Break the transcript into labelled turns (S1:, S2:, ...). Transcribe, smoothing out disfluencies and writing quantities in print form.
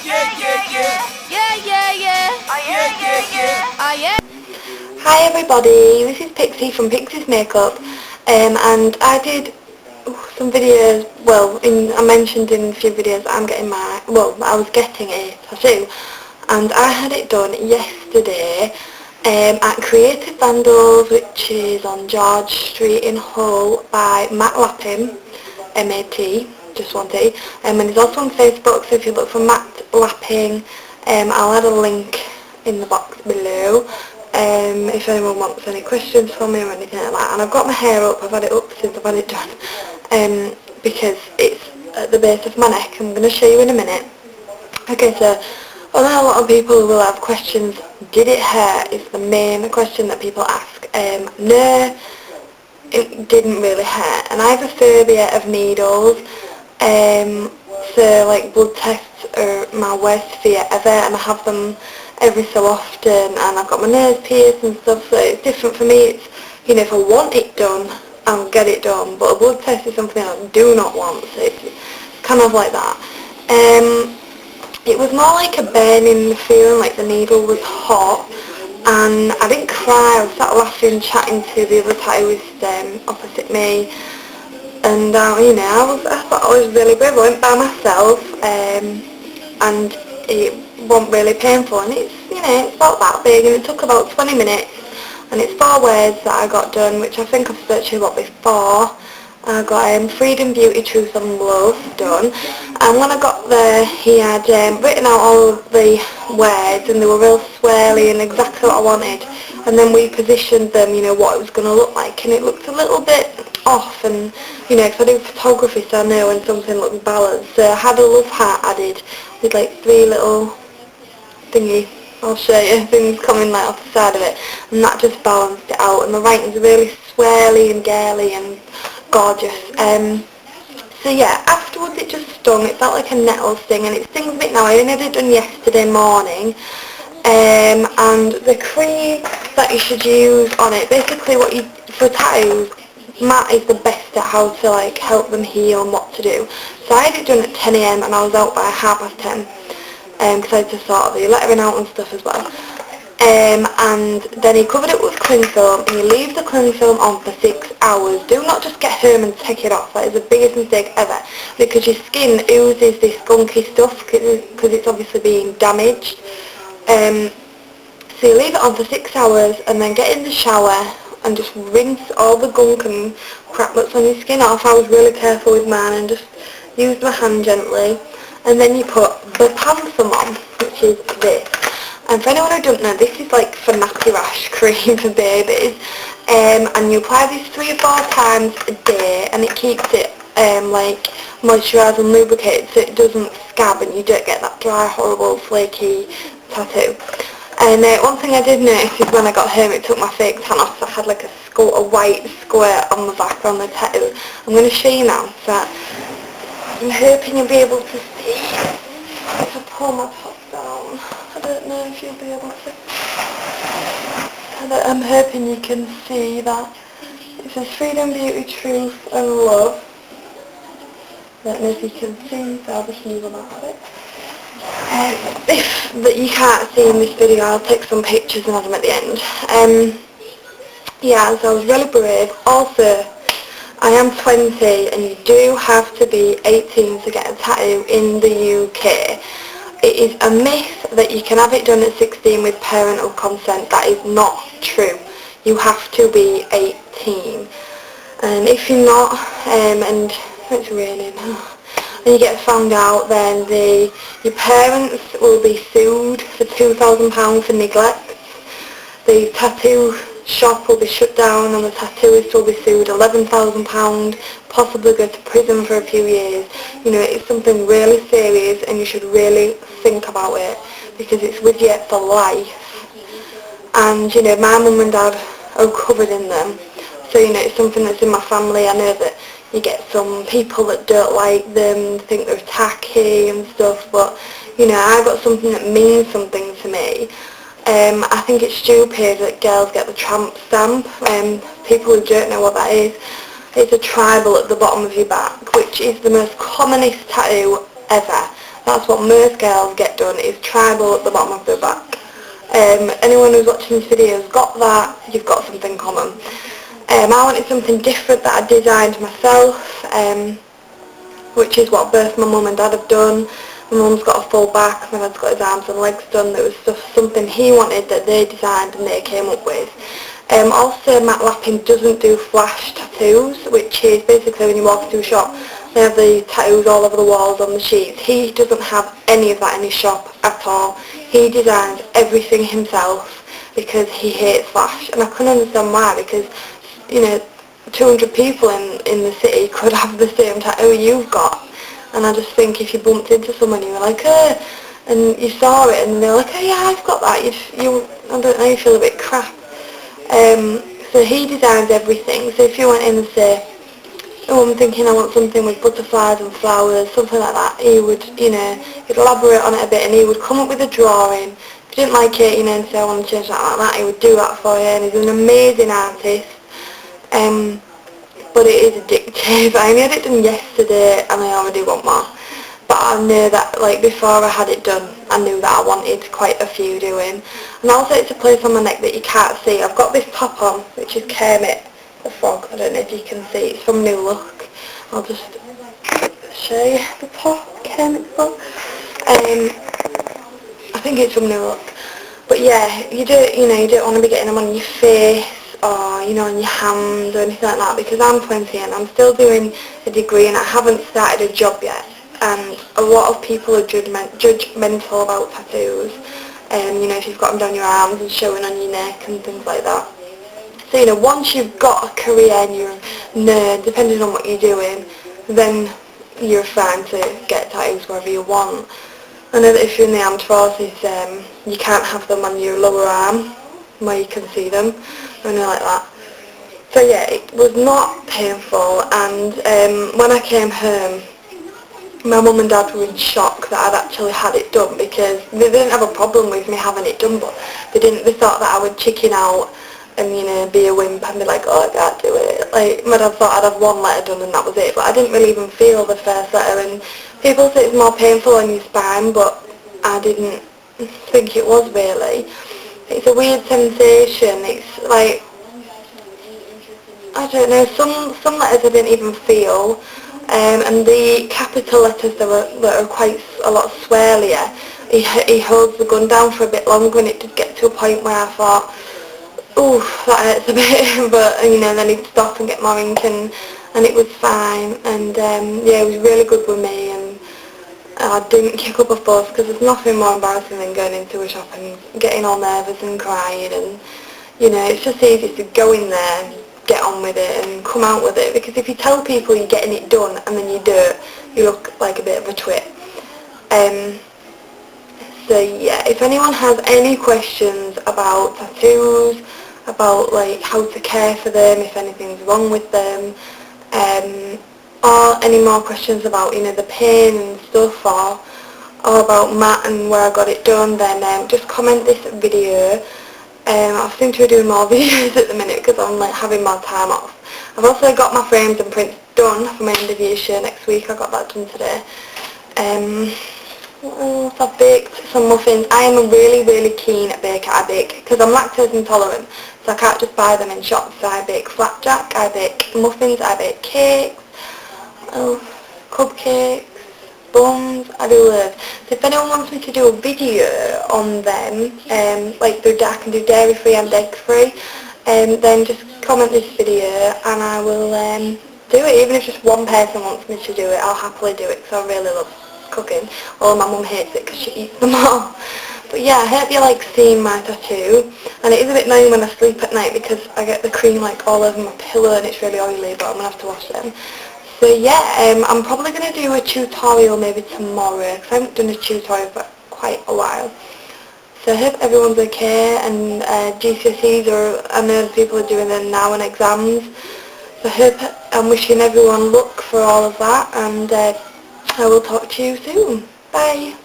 S1: Hi everybody, this is Pixie from Pixie's Makeup, and I did some videos, I mentioned in a few videos that I was getting a tattoo, and I had it done yesterday at Creative Vandals, which is on George Street in Hull, by Matt Lappin, M-A-T, just one T, and it's also on Facebook, so if you look for Matt Lapping, I'll add a link in the box below. If anyone wants any questions for me or anything like that. And I've got my hair up, I've had it up since I've had it done, because it's at the base of my neck. I'm going to show you in a minute. Okay, so although a lot of people will have questions, did it hurt, is the main question that people ask. No, it didn't really hurt, and I have a phobia of needles, so like blood tests are my worst fear ever, and I have them every so often, and I've got my nose pierced and stuff, so it's different for me. It's, if I want it done, I'll get it done, but a blood test is something I do not want, so it's kind of like that. It was more like a burning feeling, like the needle was hot, and I didn't cry. I was sat laughing, chatting to the other tattooist opposite me, and I thought I was really brave. I went by myself, and it wasn't really painful, and it's about that big, and it took about 20 minutes, and it's 4 words that I got done, which I think I've spoken to you about before. I got Freedom, Beauty, Truth and Love done, and when I got there he had written out all of the words, and they were real swirly and exactly what I wanted, and then we positioned them, what it was going to look like, and it looked a little bit off, and because I do photography, so I know when something looks balanced. So I had a love heart added with like 3 little thingy, I'll show you, things coming like off the side of it, and that just balanced it out, and the writing's really swirly and girly and gorgeous. So yeah, afterwards it just stung. It felt like a nettle sting, and it stings a bit now. I only had it done yesterday morning, and the cream that you should use on it, basically for tattoos, Matt is the best at how to like help them heal and what to do. So I had it done at 10 AM and I was out by 10:30, because I had to sort the lettering out and stuff as well. And then he covered it with cling film, and you leave the cling film on for 6 hours. Do not just get home and take it off. That is the biggest mistake ever, because your skin oozes this gunky stuff because it's obviously being damaged. So you leave it on for 6 hours, and then get in the shower and just rinse all the gunk and crap that's on your skin off. I was really careful with mine and just used my hand gently. And then you put the panther on, which is this. And for anyone who don't know, this is like for nappy rash cream for babies. And you apply this 3 or 4 times a day, and it keeps it like moisturised and lubricated, so it doesn't scab and you don't get that dry, horrible, flaky tattoo. And one thing I did notice is when I got home, it took my fake tan off, so I had like a white square on the back on the tattoo. I'm going to show you now, so I'm hoping you'll be able to see if I pull my top down. I don't know if you'll be able to. I'm hoping you can see that. It says Freedom, Beauty, Truth and Love. I don't know if you can see, so I'll just move them out of it. If that you can't see in this video, I'll take some pictures and have them at the end. Yeah, so I was really brave. Also, I am 20, and you do have to be 18 to get a tattoo in the UK. It is a myth that you can have it done at 16 with parental consent. That is not true. You have to be 18. And if you're not, and it's raining, and you get found out, then your parents will be sued for £2,000 for neglect. The tattoo shop will be shut down, and the tattooist will be sued £11,000, possibly go to prison for a few years. It's something really serious, and you should really think about it, because it's with you for life. And my mum and dad are covered in them, so it's something that's in my family. I know that you get some people that don't like them, think they're tacky and stuff, but I got something that means something to me. I think it's stupid that girls get the tramp stamp. People who don't know what that is, it's a tribal at the bottom of your back, which is the most commonest tattoo ever. That's what most girls get done, is tribal at the bottom of their back. Anyone who's watching this video has got that, you've got something common. I wanted something different that I designed myself, which is what both my mum and dad have done. My mum's got a full back, my dad's got his arms and legs done. That was something he wanted that they designed and they came up with. Also, Matt Lappin doesn't do flash tattoos, which is basically when you walk into a shop, they have the tattoos all over the walls on the sheets. He doesn't have any of that in his shop at all. He designs everything himself because he hates flash, and I couldn't understand why, because, you know, 200 people in the city could have the same tattoo you've got. And I just think if you bumped into someone and you were like, and you saw it and they're like, oh yeah, I've got that, I don't know, you feel a bit crap. So he designs everything. So if you went in and say, oh, I'm thinking I want something with butterflies and flowers, something like that, he would, you know, he'd elaborate on it a bit and he would come up with a drawing. If you didn't like it, you know, and say I want to change that like that, he would do that for you, and he's an amazing artist. But it is addictive. I only had it done yesterday and I already want more. But I knew that, like, before I had it done, I knew that I wanted quite a few doing. And also it's a place on my neck that you can't see. I've got this top on, which is Kermit the Frog. I don't know if you can see. It's from New Look. I'll just show you the top, Kermit the Frog. I think it's from New Look. But yeah, you don't want to be getting them on your face or, you know, on your hands or anything like that, because I'm 20 and I'm still doing a degree and I haven't started a job yet, and a lot of people are judgmental about tattoos, you know, if you've got them down your arms and showing on your neck and things like that. So, you know, once you've got a career and you're a nerd, depending on what you're doing, then you're fine to get tattoos wherever you want. I know that if you're in the armed forces, you can't have them on your lower arm where you can see them, or anything like that. So yeah, it was not painful, and when I came home, my mum and dad were in shock that I'd actually had it done, because they didn't have a problem with me having it done, but they thought that I would chicken out and, you know, be a wimp and be like, oh, I can't do it. Like, my dad thought I'd have one letter done and that was it, but I didn't really even feel the first letter, and people say it's more painful on your spine, but I didn't think it was really. It's a weird sensation. It's like, I don't know, some letters I didn't even feel, and the capital letters that are quite a lot swirlier, he holds the gun down for a bit longer, and it did get to a point where I thought, ooh, that hurts a bit, but, you know, then he'd stop and get more ink, and it was fine, and yeah, it was really good with me, and I didn't kick up a fuss, because there's nothing more embarrassing than going into a shop and getting all nervous and crying, and, you know, it's just easy to go in there and get on with it and come out with it, because if you tell people you're getting it done and then you don't, you look like a bit of a twit. So yeah, if anyone has any questions about tattoos, about like how to care for them, if anything's wrong with them, or any more questions about, you know, the pain and stuff, or about Matt and where I got it done, then just comment this video. I seem to be doing more videos at the minute because I'm like having more time off. I've also got my frames and prints done for my end of year show next week. I got that done today. What else? I've baked some muffins. I am really, really keen at baker. I bake because I'm lactose intolerant, so I can't just buy them in shops. So I bake flapjack, I bake muffins, I bake cakes, cupcakes, buns, I do loads. So if anyone wants me to do a video on them, like I can do dairy free and egg free, then just comment this video and I will do it. Even if just one person wants me to do it, I'll happily do it because I really love cooking. Although my mum hates it because she eats them all. But yeah, I hope you like seeing my tattoo, and it is a bit annoying when I sleep at night because I get the cream like all over my pillow and it's really oily, but I'm going to have to wash them. So yeah, I'm probably going to do a tutorial maybe tomorrow because I haven't done a tutorial for quite a while. So I hope everyone's okay, and GCSEs, I know people are doing them now, and exams. So I hope, I'm wishing everyone luck for all of that, and I will talk to you soon. Bye.